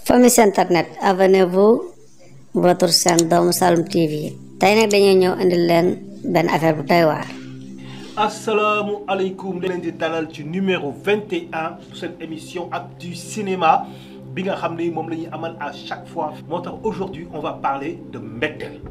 Famille internet, abonnez-vous votre chaîne Doomu Saloum TV. tey nag dañuy ñëw indil leen benn affaire bu doy waar. asalaamualeykum leen di dalal ci numéro 21 pour cette émission Actu Cinéma bi nga xam ne moom la ñuy amal à chaque fois. moo tax aujourd'hui on va parler de Mbettel.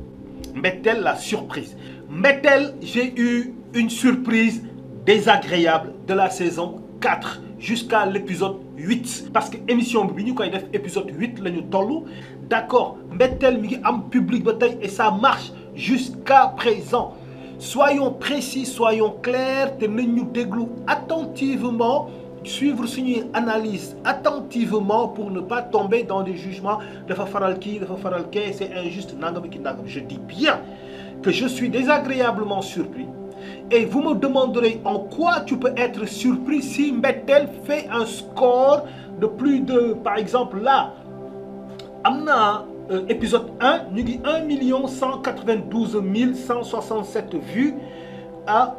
Mbettel, la surprise. Mbettel, j'ai eu une surprise désagréable de la saison 4 jusqu'à l'épisode 8 parce que émission bi ñu koy def épisode 8 la ñu toll. D'accord, Mbettel mi ngi am public ba tey et ça marche jusqu'à présent. Soyons précis, soyons clairs te nañ ñu déglu attentivement, suivre suñuy analyse attentivement pour ne pas tomber dans des jugements dafa faral kii dafa faral kee c'est injuste nangam ki nangam. Je dis bien que je suis désagréablement surpris et vous me demanderez en quoi tu peux être surpris si Mbettel fait un score de plus de, par exemple là am na épisode 1 ñu ngi 1 192 167 vues.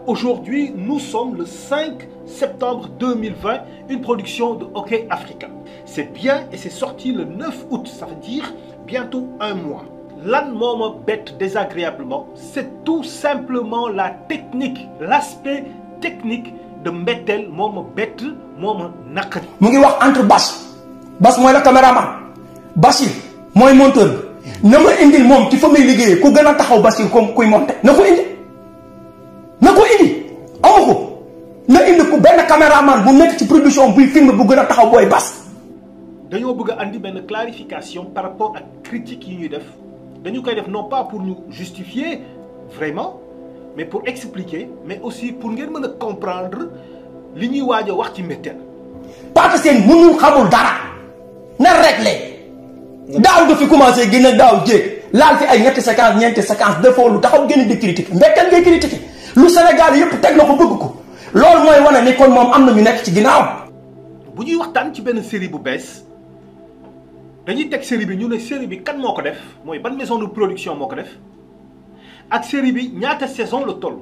Aujourd'hui, nous sommes le 5 septembre 2020, une production de Hockey Africa. C'est bien et c'est sorti le 9 août, ça veut dire bientôt un mois. Lan moo ma bett désagréablement, c'est tout simplement la technique, l'aspect technique de Mbettel moo ma bett, moo ma naqari. mu ngi wax entre Bass mooy la caméraman, Bachir mooy monteur bi na ma indil moom ci fa muy liggéeyee ku gën a taxaw Bachir comme kuy monter na ko indi amu ko na indi ku benn caméraman bu nekk ci production buy film bu gën a taxaw booy Bass. dañoo bëgg a andi benn clarification par rapport ak critiques yi ñuy def dañu koy def non pas pour ñu justifier vraiment mais pour expliquer mais aussi pour ngeen mën a comprendre li ñuy waaj a wax ci Mbettel. Pathé Sène mënul xamul dara na réglé daaw nga fi commencé génne daaw jéeg laal fi ay ñeenti séquence defoo lu taxaw génn di critiquer Mbettel ngay critiquer lu Sénégal yëpp teg la ko bëgg ko loolu mooy wane ni kon moom am na ñu nekk ci ginnaaw. bu ñuy waxtaan ci benn série bu bees dañuy teg série bi ñu ne série bi kan moo ko def mooy ban maison de production moo ko def ak série bi ñaata saison la toll.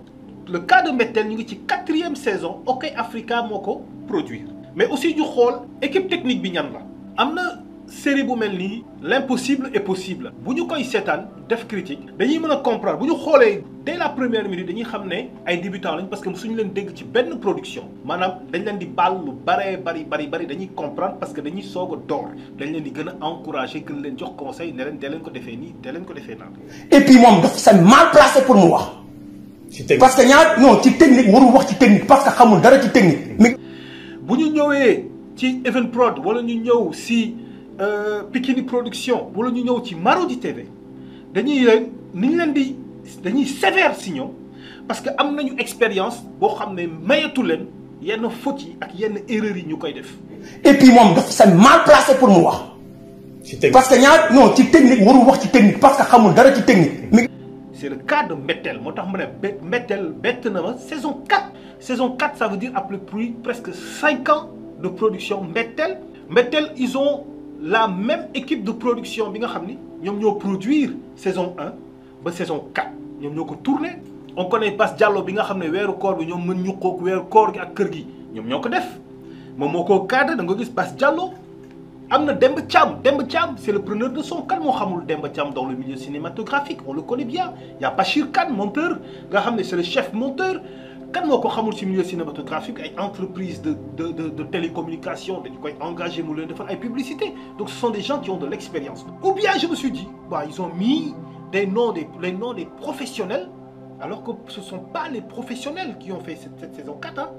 le cas de Mbettel ñu ngi ci 4e saison Hockey Africa moo ko produire mais aussi ñu xool équipe technique bi ñan la. am na série bu mel nii l'impossible est possible bu ñu koy seetaan def critique dañuy mën a comprendre bu ñu xoolee dès la première minute dañuy xam ne ay débutants lañ parce que suñu leen dégg ci benn production maanaam dañ leen di baal lu baree bari dañuy comprendre parce que dañuy soog a door dañ leen di gën a encourager gën leen jox conseil ne leen dee leen ko defee nii dee leen ko defee naan. et puis moom dafa c'est mal placé pour mu wax. ci technique parce que ñaar non ci technique warul wax ci technique parce que xamul dara ci technique. bu ñu ñëwee ci Evenprod wala ñu ñëw si. Pikini production wala ñu ñëw ci Marodi TV dañuy leen ni ñu leen di dañuy sévère si ñoom parce que am nañu expérience boo xam ne mayatu leen yenn fautes yi ak yenn erreurs yi ñu koy def. et puis moom dafa c'est mal placé pour mu wax. ci technique parce que ñaar non ci technique warul wax ci technique parce que xamul dara ci technique. c'est le cas de Mbettel moo tax ma ne Mbettel bett na ma saison 4 saison 4 ça veut dire après presque 5 ans de production Mbettel ils ont la même équipe de production bi nga xam ni ñoom ñoo produire saison 1 ba saison 4 ñoom ñoo ko tourné on connaît Bass Diallo bi nga xam ne weeru koor bi ñoom mën ñu xoog weeru koor gi ak kër gi ñoom ñoo ko def moom moo ko cadre da nga gis Bass Diallo am na Demba Thiam c'est le preneur de son. kan moo xamul Demba Thiam dans le milieu cinématographique on le connaît bien il y a Bachir Kane monteur nga xam ne c'est le chef monteur. kan moo ko xamul ci milieu cinématographique ay entreprises de télécommunication dañu koy engagé mu leen defal ay publicité donc ce sont des gens qui ont de l'expérience. ou bien je me suis dit ils ont mis les noms des professionnels alors que ce sont pas les professionnels qui ont fait cette saison 4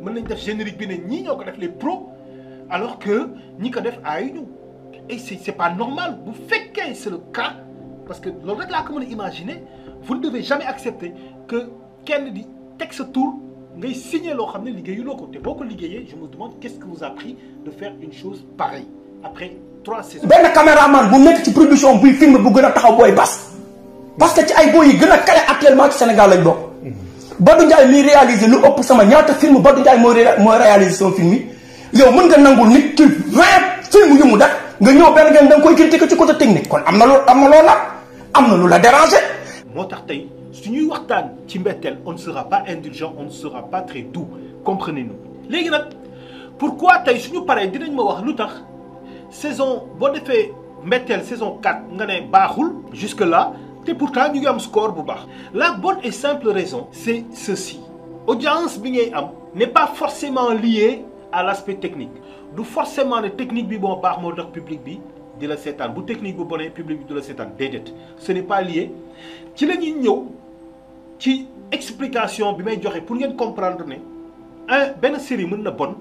mën nañ def générique bi ne ñii ñoo ko def les pros alors que ñi ko def aayuñu et c'est pas normal bu fekkee c'est le cas parce que loolu rek laa ko mën a imaginer vous ne devez jamais accepter que kenn di teg sa tour ngay signer loo xam ne liggéeyuloo ko te boo ko liggéeyee je me demande qu'est-ce que vous a pris de faire une chose pareille après 3 saisons. benn caméraman bu nekk ci production buy film bu gën a taxaw booy Bass parce que ci ay booy yi gën a kale actuellement ci Sénégal lañ bokk. Badou Ndiaye miy réaliser lu ëpp sama ñaata film Badou Ndiaye mooy réaliser son film yi yow mën nga nangul nit ci 20 film yu mu def nga ñëw benn ngeen da nga koy critiquer ci côté technique kon am na lu la déranger. moo tax tey. su ñuy waxtaan ci Mbettel on ne sera pas indulgent on ne sera pas très doux comprenez-nous léegi nag pourquoi tey suñu paree dinañ ma wax lu tax saison boo defee mbetteel saison 4 nga ne baaxul jusque là te pourtant ñu ngi am score bu baax. La bonne et simple raison c'est ceci: audience bi ngay am n'est pas forcément liée à l'aspect technique. du forcément ne technique bi moo baax moo tax public bi di la seetaan, bu technique bu bonee public bi du la seetaan, déedéet. Ce n'est pas lié. ci la ñuy ñëw ci explication bi may joxe pour ngeen comprendre ne benn série mën na bon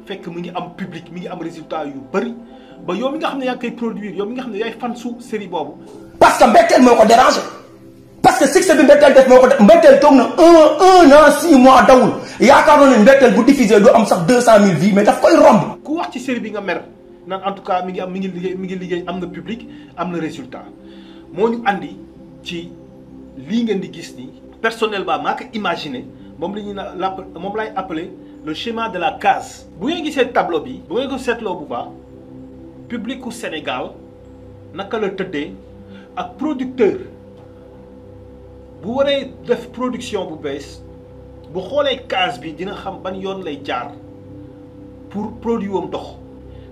fekk mu ngi am public, mi ngi am résultat yu bëri ba yow mi nga xam ne yaa ngi koy produire, yow mi nga xam ne yaay fan su série boobu. parce que mbetteel moo ko dérangé parce que succès bi mbetteel def moo ko def. mbetteel toog na un an 6 mois dawul yaakaar naa ne mbetteel bu diffusé du am sax 200 000 vues mais daf koy romb. ku wax ci série bi nga mer naan en tout cas mi ngi liggéey am na public, am na résultat, moo ñu andi ci lii ngeen di gis nii. personnellement maa ko imaginé moom la ñuy moom lay appelé le schéma de la case. bu ngeen gisee tableau bi bu ngeen ko seetloo bu baax public u Sénégal naka la tëddee ak producteur bu waree def production bu bees bu xoolee case bi dina xam ban yoon lay jaar pour produit wam dox.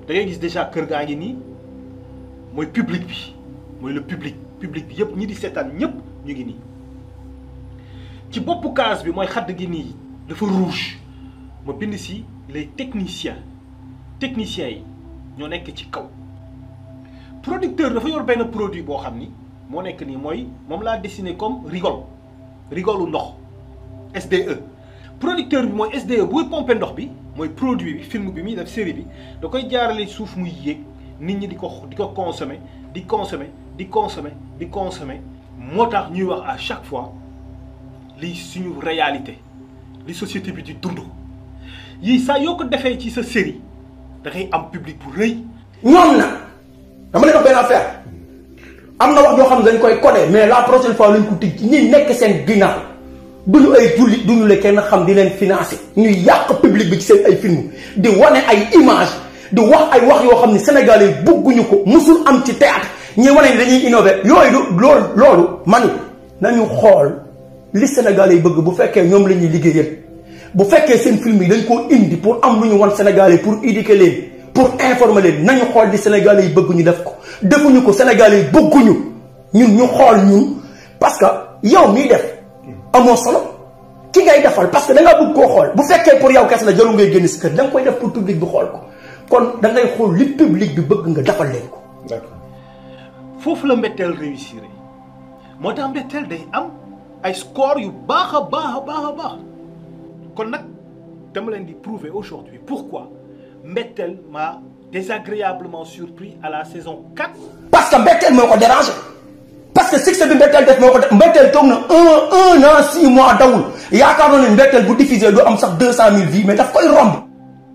da ngay gis déjà kër gaa ngi nii mooy public bi, mooy le public bi yëpp ñi di seetaan ñëpp ñu ngi nii. ci boppu case bi mooy xadd gi nii dafa rouge ma bind si les techniciens yi ñoo nekk ci kaw. producteur dafa yor benn produit boo xam ni moo nekk nii mooy moom laa dessiné comme rigolu ndox SDE. producteur bi mooy SDE buy pomper ndox bi mooy produit bi, film bi muy def série bi da koy jaarale suuf muy yéeg nit ñi di ko consommer moo tax ñuy wax à chaque fois li suñu réalité li société bi di dund yii saa yoo ko defee ci sa série da ngay am public bu rëy. ñoom nag dama leen wax benn affaire am na wax yoo xam ne dañ koy codé mais la prochaine fois lañ ko tëj ñi nekk seen ginnaaw duñu ay jullit duñu la kenn xam di leen financer ñuy yàq public bi ci seen ay film di wane ay image di wax ay wax yoo xam ne sénégalais yi bëgguñu ko musul am ci théâtre ñi wane ni dañuy innover yooyu du loolu mani nañu xool li sénégalais yi bëgg bu fekkee ñoom la ñuy liggéeyal bu fekkee seen film yi dañ koo indi pour am lu ñu wan sénégalais yi pour éduquer leen pour informer leen nañu xool li sénégalais yi bëgg ñu def ko. defuñu ko sénégalais yi bëgguñu ñun ñu xool ñun parce que yow miy def amoo solo ki ngay defal parce que da ngaa bëgg koo xool bu fekkee pour yow kese la jarul ngay génn si kër da nga koy def pour public bi xool ko kon da ngay xool li public bi bëgg nga defal leen ko. d'accord foofu la mbetteel réussir moo tax mbetteel day am ay score yu baax a baax kon nag dama leen di prouver aujourd'hui pourquoi mbetteel m'a désagréablement surpris à la saison 4. parce que mbetteel moo ko dérangé parce que succès bi mbetteel def moo ko def mbetteel toog na un an 6 mois dawul yaakaar naa ne mbetteel bu diffusé du am sax 200 000 vues mais daf koy romb.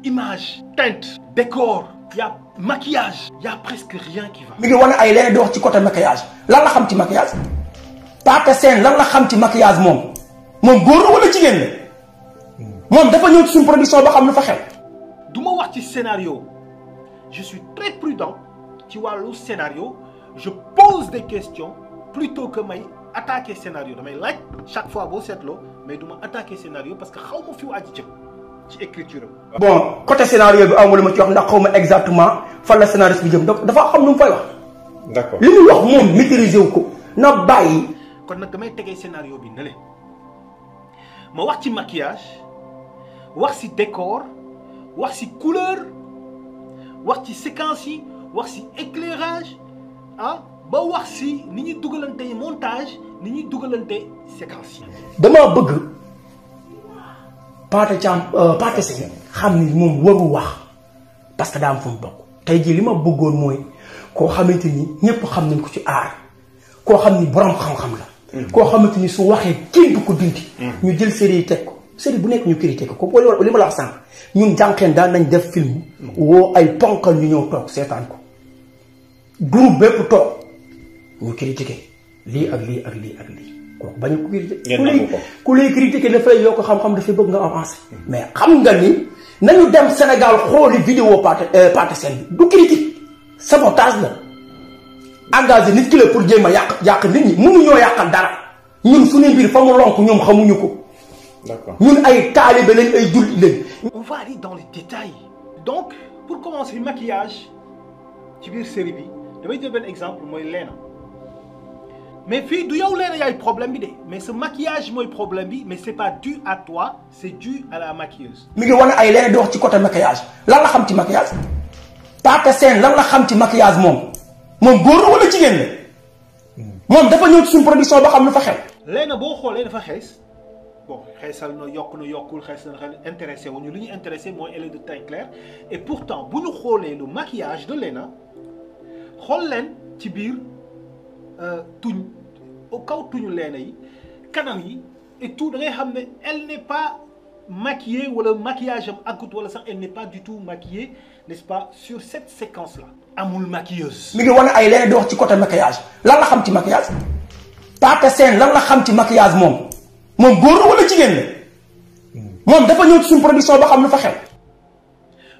image, teinte, décor, y a maquillage, y a presque rien qui va. mi ngi wane ay leneen di wax ci côté maquillage lan la xam ci maquillage Pathé Sène lan la xam ci maquillage moom góor la wala jigéen la moom dafa ñëw ci suñu production ba xam lu fa xew. du ma wax ci scénario je suis très prudent ci wàllu scénario je pose des questions plutôt que may attaquer scénario damay laaj chaque fois boo seetloo mais du ma attaquer scénario parce que xaw ma fi waaj jëm ci écriture am. bon côté scénario bi amul ma ci wax ndax xaw ma exactement fan la scénariste bi jëm donc dafa xam nu mu fay wax. d'accord li muy wax moom maîtriser wu ko na bàyyi. kon nag damay tegee scénario bi ne le ma wax ci maquillage wax ci décor wax ci couleur wax ci séquence yi wax ci éclairage ba wax ci ni ñuy dugalante montage ni ñuy dugalante séquence yi. damaa bëgg Pathé Sène xam ni moom waru wax parce que daa am fu mu bokk tey jii li ma bëggoon mooy koo xamante ni ñëpp xam nañ ko ci aar koo xam ni borom xam-xam la. koo xamante ni su waxee kenn du ko dindi. ñu jël série yi teg ko série bu nekk ñu critiqué ko li ma la wax sànq ñun jànqeen daan nañ def film woo ay ponkal ñu ñëw toog seetaan ko groupe bépp toog ñu critiqué lii ak lii ak lii ak lii kooku bañ ko critiqué. ku lay critiqué dafay yokk xam-xam dafay bëgg nga avancé. mais xam nga ni nañu dem Sénégal xooli vidéo Pathé Sène bi du critique sabotage la. engagé nit ki la pour jéem a yàq nit ñi mënuñoo yàqal dara ñun suñu mbir fa mu lonk ñoom xamuñu ko. D'accord. ñun ay taalibe lañ ay jullit lañ. On va aller dans les détails. Donc pour commencer maquillage ci biir série bi damay jël benn exemple mooy Léna mais fii du yow Léna yaay problème bi de mais ce maquillage mooy problème bi mais c'est pas dû à toi c'est dû à la maquilleuse. mi ngi wane ay Léna di wax ci côté maquillage lan la xam ci maquillage Pathé Sène lan la xam ci maquillage moom góor la wala jigéen la moom dafa ñëw ci suñu production ba xam lu fa xew. Léna boo xoolee dafa xees bon xeesal na yokkul xees na intéressé wuñu li ñu intéressé mooy elle est de teint clair et pourtant bu ñu xoolee le maquillage de Léna xool leen ci biir tuñ au kaw tuñu Léna yi kanam yi et tout da ngay xam ne elle n'est pas maquillée wala maquillage am àggut wala sax elle n'est pas du tout maquillée n'est-ce pas sur cette séquence là amul maquilleuse. mi ngi wane ay Léna di wax ci côté maquillage lan la xam ci maquillage Pathé Sène lan la xam ci maquillage moom góor la wala jigéen la moom dafa ñëw ci suñu production ba xam lu fa xew.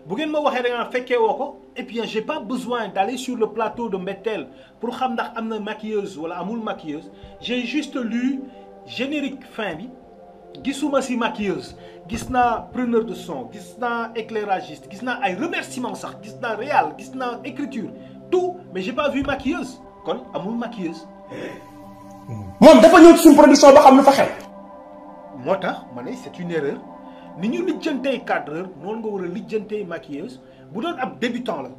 bu ngeen ma waxee da nga fekkee woo ko et puis j'ai pas besoin d'aller sur le plateau de Mbettel pour xam ndax am na maquilleuse wala amul maquilleuse j'ai juste lu générique fin bi gisuma si maquilleuse gis naa preneur de son gis naa éclairagiste gis naa ay remerciements sax gis naa réal gis naa écriture tout mais j'ai pas vu maquilleuse kon amul maquilleuse. moom dafa ñëw ci suñu production ba xam lu fa xew. moo tax ma ne c'est une erreur ni ñu lijjantee cadreur noonu nga war a lijjantee maquilleuse bu doon ab débutant la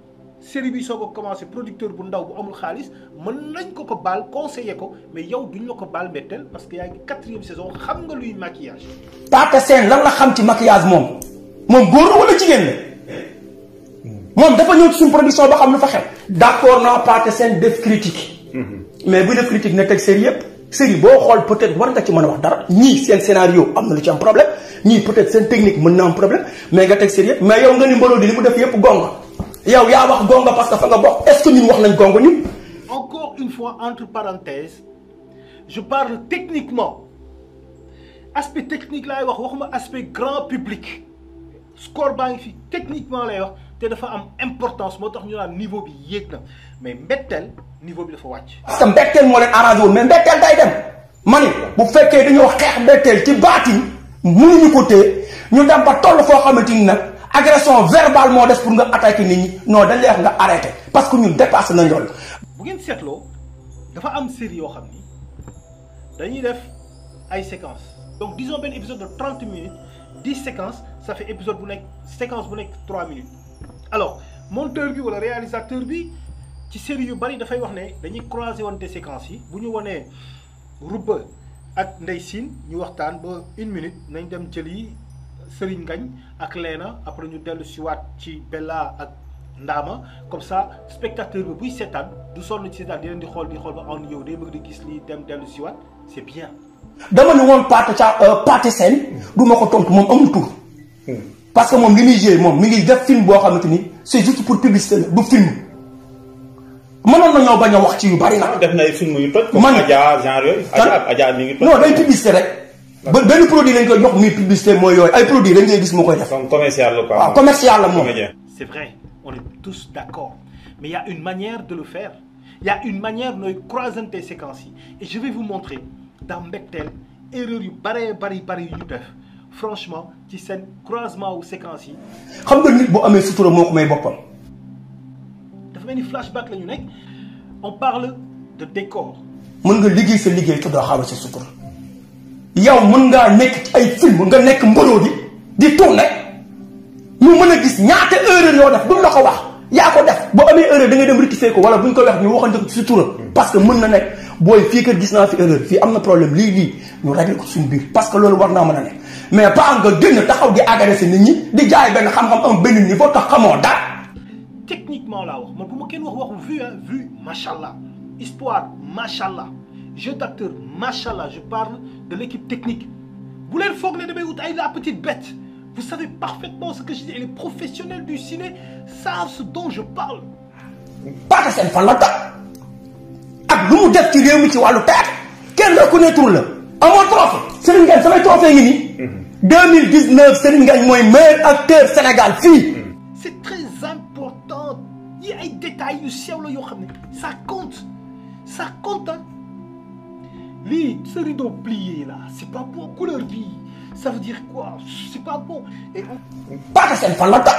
série bi soo ko commencé producteur bu ndaw bu amul xaalis mën nañ ko baal conseiller ko mais yow duñ la ko baal Mbettel parce que yaa ngi 4e saison xam nga luy maquillage. Pathé Sène lan la xam ci maquillage moom góor la wala jigéen la moom dafa ñëw ci suñu production ba xam lu fa xew. d'accord naa Pathé Sène def critique mais bu def critique na teg série yëpp. série boo xool peut-être war nga ci mën a wax dara ñii seen scénario am na lu ci am problème ñii peut-être seen technique mën na am problème mais nga teg série yëpp mais yow nga ni Mbolodi li mu def yëpp gonga yow yaa wax gonga parce que fa nga bokk est-ce que ñun wax nañ gonga ñun. encore une fois entre parenthèses je parle techniquement aspect technique laay wax waxuma aspect grand public score baa ngi fi techniquement lay wax te dafa am importance moo tax ñu naan niveau bi yéeg na mais Mbettel niveau bi dafa wàcc. parce que Mbettel moo leen arrangé wul mais Mbettel day dem ma ni bu fekkee dañoo xeex Mbettel ci baatin mënuñu ko téye ñu dem ba toll foo xamante ni nag agression verbale moo des pour nga attaquer nit ñi non dañ lay wax nga arrêté parce que ñun dépassé nañ loolu. bu ngeen seetloo dafa am série yoo xam ni dañuy def ay séquences donc disons benn épisode de 30 minutes 10 séquences ça fait épisode bu nekk séquence bu nekk 3 minutes alors monteur bi wala réalisateur bi. ci série yu bari dafay wax ne dañuy croiser wante séquences yi bu ñu wanee Rouba ak Ndeye Sine ñu waxtaan ba 1 minute nañ dem jëli Serigne Ngagne ak Léna après ñu dellu siwaat ci Bella ak Ndama comme ça spectateur bi buy seetaan du sonn ci seetaan di leen di xool ba en yow day bëgg di gis lii dem dellu siwaat c'est bien. dama ne woon Pathé Sène du ma ko tontu moom amul tur parce que moom li muy joué moom mi ngi def film boo xamante ni c'est juste pour publicité la du film. mënoon na ñoo bañ a wax ci yu bari nag. def na ay film yu toj. comme Adja genre yooyu. Adja mi ngi toj. non day publicité rek. benn produit lañ koy jox muy publicité mooy yooyu ay produits lañ koy gis moo koy def. comme commercial la quoi. waaw commercial la moom. c'est vrai on est tous d'accord mais il y a une manière de le faire il y a une manière nooy croisanter séquences yi et je vais vous montrer dans Mbettel erreur yu bari yu ñu def franchement ci seen croisement wu séquences yi. xam nga nit bu amee sutura moo ko may boppam. dafa mel ni flashback la ñu nekk on parle de décor. mën nga liggéey sa liggéey te doo xaw a sa sutura yow mën ngaa nekk ci ay film nga nekk Mbolodi di tourner ñu mën a gis ñaata erreur yoo def buñ la ko wax yaa ko def boo amee erreur da ngay dem rectifier ko wala buñ ko wax ñu waxante ko ci sutura parce que mën na nekk booy fii kat gis naa fi erreur fii am na problème lii ñu régler ko suñu biir parce que loolu war naa mën a nekk mais pas nga gën taxaw di agresser nit ñi di jaay benn xam-xam am benn niveau tax xamoo dara. techniquement laa wax man bu ma kenn waxu vu machallah histoire machallah jeu d'acteur machallah je parle de l'équipe technique bu leen foog ne damay wut ay la petite bête vous savez parfaitement ce que je dis et les professionnels du ciné savent ce dont je parle. Pathé Sène fan la tax ak lu mu def ci réew mi ci wàllu théâtre kenn reconnaître la amoo trophée Serigne Ngagne samay trophée ngi nii 2019 Serigne Ngagne mooy meilleur acteur Sénégal fii. c'est très important yi ay détails yu sew la yoo xam ne ça compte hein lii ce rideau plié là c'est pas bon couleur bi ça veut dire quoi c'est pas bon et Pathé Sène fan la tax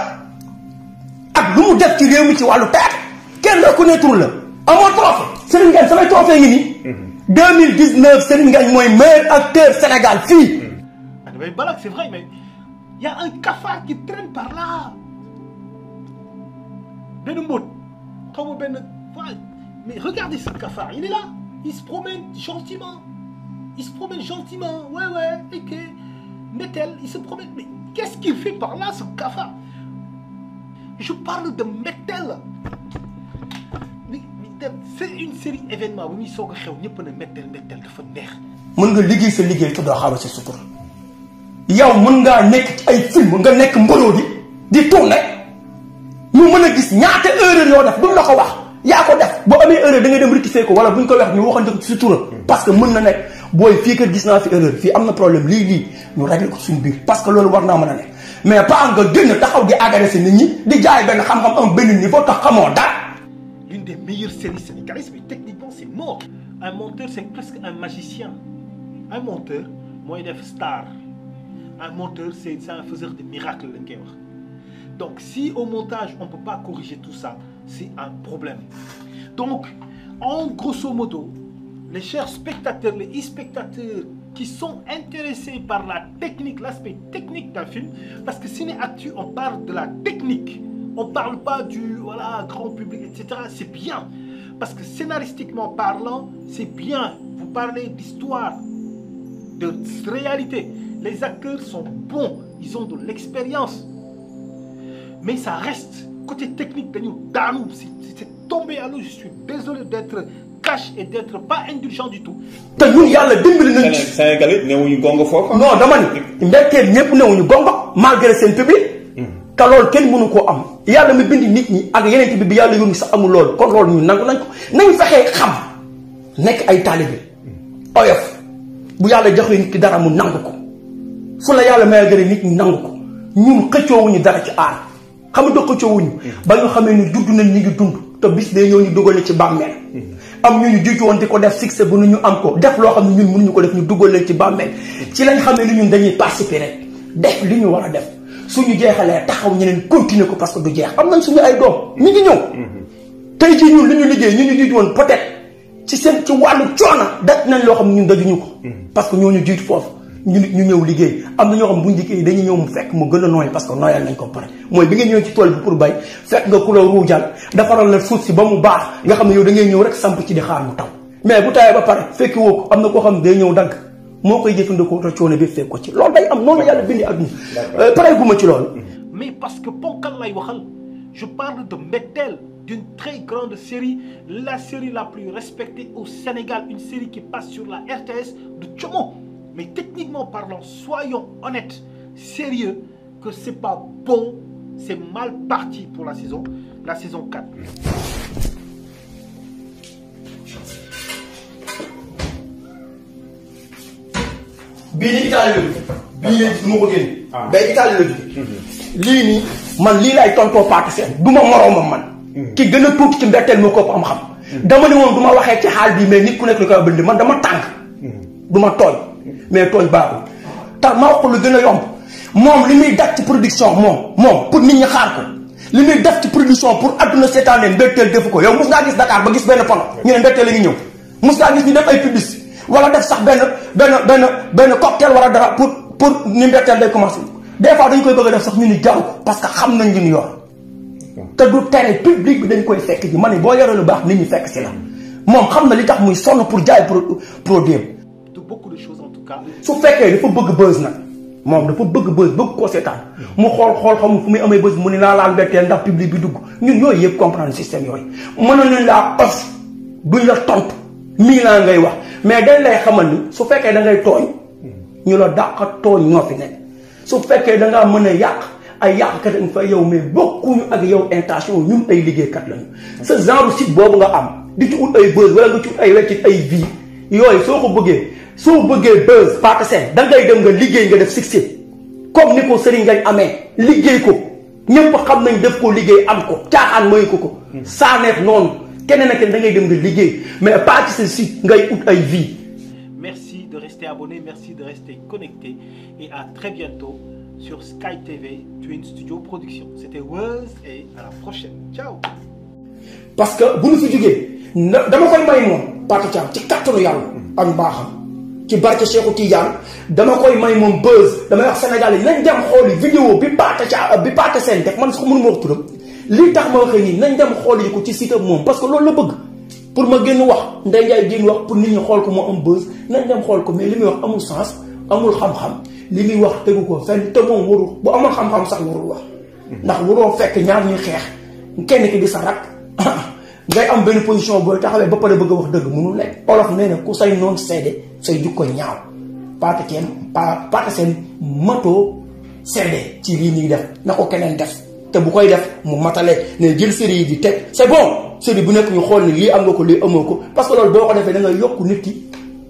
ak lu mu def ci réew mi ci wàllu théâtre kenn kenn reconnaître la amoo trophée Serigne Ngagne samay trophée ngi nii 2019 Serigne Ngagne mooy meilleur acteur Sénégal fii. Mais Balak, c'est vrai, mais il y a un cafard qui traîne par là. Mais regardez ce cafard, il est là. Il se promène gentiment. Il se promène gentiment. Ouais, ok. Mettel, il se promène. Mais qu'est-ce qu'il fait par là, ce cafard? Je parle de Mettel. C'est une série événement. Vous m'y savez que Mettel dafa neex. Mën nga liggéey sa liggéey te doo xaaral sa sutura. Yow mën ngaa nekk ci ay film nga nekk mboloo di tourné ñu mën a gis ñaata erreur yoo def buñ la ko wax yaa ko def boo amee erreur da ngay dem rectifier ko wala buñ ko wax ñu waxante ci sutura parce que mën na nekk booy fii kër gis naa fi erreur fii am na problème lii ñu réglé ko suñu biir parce que loolu war naa mën a nekk mais pas nga génn taxaw di agresser nit ñi di jaay benn xam-xam am benn niveau tax xamoo dara. L'une des meilleures séries sénégalaises, mais techniquement c'est mort. Un monteur c'est presque un magicien. Un monteur mooy def star. Un monteur, c'est un faiseur de miracles. Donc, si au montage, on ne peut pas corriger tout ça, c'est un problème. Donc, en grosso modo, les chers spectateurs, les e-spectateurs qui sont intéressés par la technique, l'aspect technique d'un film, parce que Ciné Actu, on parle de la technique. On ne parle pas du grand public, etc. C'est bien. Parce que scénaristiquement parlant, c'est bien. Vous parlez d'histoire, de réalité. Les acteurs sont bons, ils ont de l'expérience. Mais ça reste, côté technique, c'est tombé à l'eau. Je suis désolé d'être cash et d'être pas indulgent du tout. Sénégalais, néewuñu gongo foofu. Non, dama ni Mbetteel ñëpp néewuñu gongo malgré seen public. te loolu kenn mënu koo am. yàlla mi bind nit ñi ak yeneen bi yàlla yónni sax amul loolu kon loolu ñu nangu nañ ko nañ fexee xam nekk ay taalibe oyof bu yàlla joxee nit ki dara mu nangu ko. fu la yàlla may gën nit ñi nangu ko ñun xëccoowuñu dara ci aar xam nga xëccoowuñu ba ñu xamee ni dudd nañ ñi ngi dund te bis dee ñoo ñu dugal ci bàmmeel am ñu jiitu woon di ko def succès bu nu ñu am ko def loo xam ne ñun mënuñu ko def ñu dugal leen ci bàmmeel ci lañ xamee ni ñun dañuy participer rek def li ñu war a def suñu jeexalee taxaw ñeneen continuer ko parce que du jeex am nañ suñu ay doom ñu ngi ñëw tey jii ñun li ñu liggéey ñu ñu jiitu woon peut-être ci seen ci wàllu coono daj nañ loo xam ne ñun dajuñu ko parce que ñooñu jiitu foofu ñu ñëw liggéey am na ñoo xam buñ liggéey dañuy ñëw mu fekk mu gën a nooy parce que nooyal nañ ko pare mooy bi nga ñëw ci tool bi pour bay fekk nga ku la ruujal defaral la suuf si ba mu baax nga xam ne yow da ngay ñëw rek samp ci di xaar mu taw mais bu tawee ba pare fekki woo ko am na koo xam ne day ñëw dagg moo koy jëfandikoo te coono bi fekk ko ci loolu day am noonu la yàlla bindi adduna pare guma ci loolu. Mais parce que ponkal lay waxal je parle de Mbetteel d'une très grande série, la série la plus respectée au Sénégal, une série qui passe sur la RTS de Tchomo. Mais techniquement parlant, soyons honnêtes, sérieux, que c'est pas bon, c'est mal parti pour la saison 4. bii ni Italie la jógee bii léegi du ma ko génne. bay Italie la jógee. lii nii man lii laay tontoo Pathé Sène du ma moroomam man. ki gën a tuuti ci Mbetteel moo ko am xam. dama ne woon du ma waxee ci xaal bii mais nit ku nekk lu koy bënd man dama tàng. du ma tooñ. mais tooñ baaxul. tax ma wax ko lu gën a yomb moom li muy def ci production moom pour nit ñi xaar ko li muy def ci production pour adduna seetaan leen Mbetteel defu ko yow mos ngaa gis Dakar ba gis benn panneau ñu ne Mbetteel la ngi ñëw mos ngaa gis ñu def ay publicité wala def sax benn cocktail wala dara pour ni Mbetteel day commencé des fois dañ koy bëgg a def sax ñu ni jaru ko parce que xam nañ li ñu yor te du tere public bi dañ koy fekk ji ma ne boo yoree lu baax nit ñi fekk si la moom xam na li tax muy sonn pour jaay produit de beaucoup de choses en tout cas. su fekkee dafa bëgg buzz nag moom dafa bëgg buzz bëgg koo seetaan mu xool xamul fu muy amee buzz mu ne naa laal Mbetteel ndax public bi dugg ñun yooyu yëpp comprendre système yooyu mën nañ laa off duñ la tontu mii laa ngay wax mais dañ lay xamal ni su fekkee da ngay tooñ ñu la dàq tooñ ñoo fi nekk su fekkee da ngaa mën a yàq ay yàqkat dañ fa yow mais bokkuñu ak yow intention ñun ay liggéeykat lañu sa genre site boobu nga am di ci ut ay buzz wala nga ci ut ay weccit ay vie yooyu soo bëggee buzz Pathé Sène da ngay dem nga liggéey nga def succès comme ni ko Serigne Ngagne amee liggéey ko ñëpp xam nañ def ko liggéey am ko caaxaan mooy ko saa neex noonu keneen ak keneen da ngay dem nga liggéey mais pas ci sa site ngay ut ay vie. Merci de rester abonné, merci de rester connecté et à très bientôt sur Sky TV Twin Studio Production. C'était Weuz et à la prochaine. Ciao. parce que bu ñu fi jógee dama koy may moom Pathé Thiam ci kattanu yàlla ak mbaaxam ci barke Cheikhou Tidiane dama koy may moom buzz damay wax Sénégal yi nañ dem xooli vidéo bi Pathé Sène def man sax mënu ma wax turam lii tax ma waxee nii nañ dem xooli ko ci site moom parce que loolu la bëgg pour ma génn wax Ndeye Ndiaye génn wax pour nit ñi xool ko moo am buzz nañ dem xool ko mais li muy wax amul sens amul xam-xam li muy wax tegu ko fenn te moom warul bu amul xam-xam sax warul wax ndax waroo fekk ñaar ñuy xeex kenn ki di sa rak ngay am benn position booy taxawee ba pare bëgg a wax dëgg mënul nekk olof nee na ku say noon seede say jukko ñaaw Pathé Sène matoo seede ci lii ñuy def na ko keneen def te bu koy def mu matale ne jël série yi di teg c'est bon série bu nekk ñu xool ni lii am nga ko lii amoo ko parce que loolu boo ko defee da nga yokk nit ki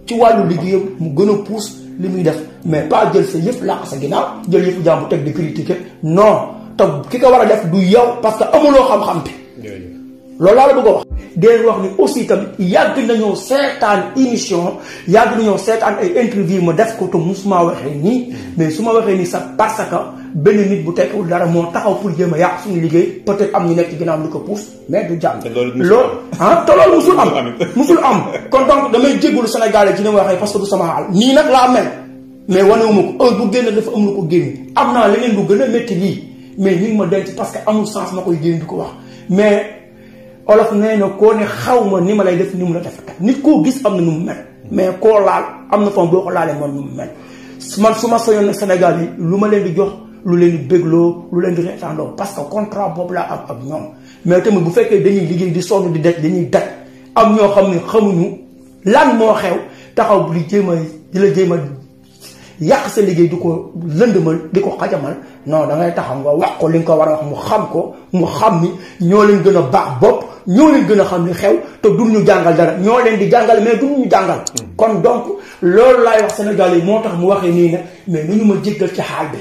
ci wàllu liggéeyam mu gën a pousse li muy def mais pas jël sa yëpp làq sa ginnaaw jël yëpp jàmbu teg di critiquer non te ki ko war a def du yow parce que amuloo xam-xam bi loolu laa la bëgg a wax dee wax ni aussi tamit yàgg nañoo seetaan émission yàgg nañoo seetaan ay interview ma def ko te musuma waxee nii mais su ma waxee nii sax parce que benn nit bu tekkiwul dara moo taxaw pour jéem a yàq suñu liggéey peut-être am ñu nekk ci ginnaaw li ko pousse mais du jàmm loolu te loolu musul am kon donc damay jégalu Sénégalais ci ne ma waxee parce que du sama xaal nii nag laa mel mais wanewuma ko heure bu génn dafa am lu ko génn am naa leneen lu gën a métti lii mais ñu ngi ma denc parce que amul sens ma koy génn di ko wax mais olof nee na koo ne xaw ma ni ma lay def ni mu la def nit koo gis am na nu mu mel mais koo laal am na fam boo ko laalee moom nu mu mel man su ma soñoon Sénégal yi lu ma leen di jox lu leen di bégloo lu leen di reetaandoo parce que contrat boobu laa am ak ñoom mais tamit bu fekkee dañuy liggéey di sonn di daj dañuy daj am ñoo xam ne xamuñu lan moo xew taxaw di jéem a di la jéem a yàq sa liggéey di ko lëndëmal di ko xajamal non da ngay taxaw nga wax ko li nga ko war a wax mu xam ko mu xam ni ñoo leen gën a baax bopp ñoo leen gën a xam ni xew te duñ ñu jàngal dara ñoo leen di jàngal mais duñ ñu jàngal kon donc loolu laay wax Sénégal yi moo tax mu waxee nii nag mais nu ñu ma jéggal ci xaal bi